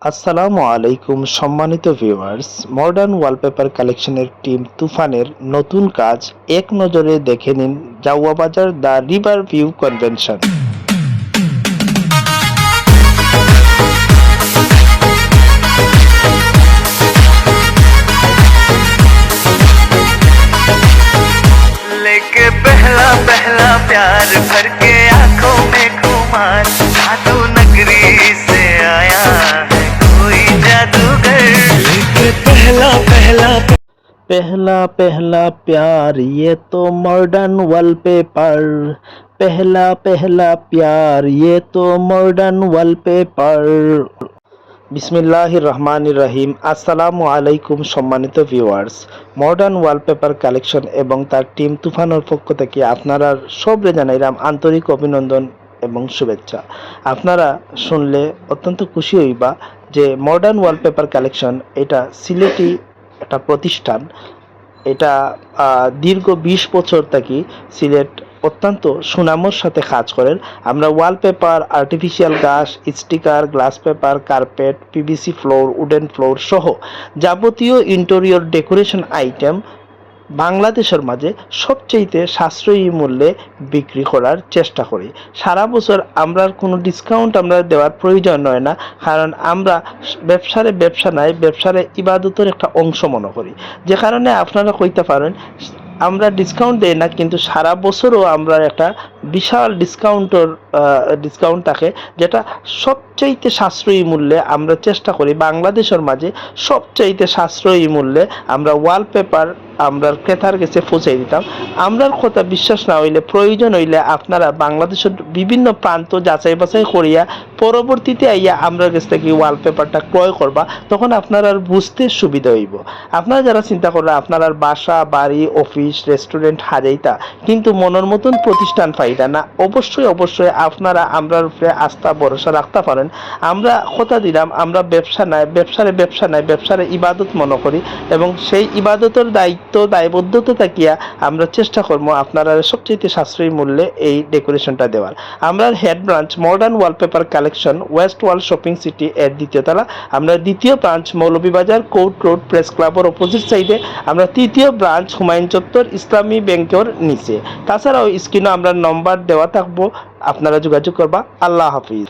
আসসালামু আলাইকুম সম্মানিত ভিউয়ার্স, মডার্ন ওয়ালপেপার কালেকশনের টিম তুফানের নতুন কাজ এক নজরে দেখে নিন। জাউয়া বাজার দ্য রিভার ভিউ কনভেনশন। लेके पहला पहला प्यार भर के आंखों में खुमार, जादू नगरी से आया है कोई जादूगर। लेके पहला पहला पहला पहला प्यार ये तो मॉडर्न वॉलपेपर, पहला पहला प्यार ये तो मॉडर्न वॉलपेपर। বিসমিল্লাহির রহমানির রহিম। আসসালামু আলাইকুম সম্মানিত ভিউয়ার্স, মডার্ন ওয়ালপেপার কালেকশন এবং তার টিম তুফানের পক্ষ থেকে আপনারা সবরে জানাইলাম আন্তরিক অভিনন্দন এবং শুভেচ্ছা। আপনারা শুনলে অত্যন্ত খুশি হইবা যে মডার্ন ওয়ালপেপার কালেকশন এটা সিলেটি একটা প্রতিষ্ঠান। এটা দীর্ঘ ২০ বছর থাকি সিলেট অত্যন্ত সুনামের সাথে কাজ করেন। আমরা ওয়ালপেপার, আর্টিফিশিয়াল ঘাস, sticker, glass paper, carpet, PVC floor, wooden floor সহ যাবতীয় ইন্টেরিয়র ডেকোরেশন আইটেম বাংলাদেশের মাঝে সবচেয়ে সাশ্রয়ী মূল্যে বিক্রি করার চেষ্টা করি। সারা বছর আমরা কোনো ডিসকাউন্ট আমরা দেওয়ার প্রয়োজন হয় না, কারণ আমরা ব্যবসা নাই, ব্যবসারে ইবাদতের একটা অংশ মনে করি। যে কারণে আপনারা কইতে পারেন আমরা ডিসকাউন্ট দেই না, কিন্তু সারা বছরও আমরা একটা বিশাল ডিসকাউন্ট থাকে, যেটা সবচাইতে সাশ্রয়ী মূল্যে আমরা চেষ্টা করি বাংলাদেশের মাঝে সবচাইতে সাশ্রয়ী মূল্যে আমরা ওয়ালপেপার আমরা ক্রেতার কাছে পৌঁছাই দিতাম। আমরার কথা বিশ্বাস না হইলে, প্রয়োজন হইলে আপনারা বাংলাদেশের বিভিন্ন প্রান্ত যাচাই বাছাই করিয়া পরবর্তীতে আইয়া আমরা কাছ থেকে ওয়ালপেপারটা ক্রয় করবা, তখন আপনারা বুঝতে সুবিধা হইব। আপনারা যারা চিন্তা করেন আপনার বাসা, বাড়ি, অফিস, রেস্টুরেন্ট হাজাইতা কিন্তু মনের মতন প্রতিষ্ঠান পাইতা না, অবশ্যই আপনারা আমরার উপরে আস্থা ভরসা রাখতে পারেন। আমরা কথা দিলাম আমরা ব্যবসা নাই, ব্যবসারে ইবাদত মনে করি, এবং সেই ইবাদতের দায়বদ্ধতা থাকিয়া আমরা চেষ্টা করবো আপনারা সবচেয়ে সাশ্রয়ী মূল্যে এই ডেকোরেশনটা দেওয়ার। আমরা head branch Modern Wallpaper Collection, West Wall Shopping City এর দ্বিতীয় তলা। আমরা দ্বিতীয় branch Moulvibazar Court Road press ক্লাবের অপোজিট সাইডে। আমরা তৃতীয় ব্রাঞ্চ হুমায়ুন চত্বর ইসলামী ব্যাংকের নিচে। তাছাড়াও স্ক্রিনে আমরা নম্বর দেওয়া থাকবো, আপনারা যোগাযোগ করবা। আল্লাহ হাফিজ।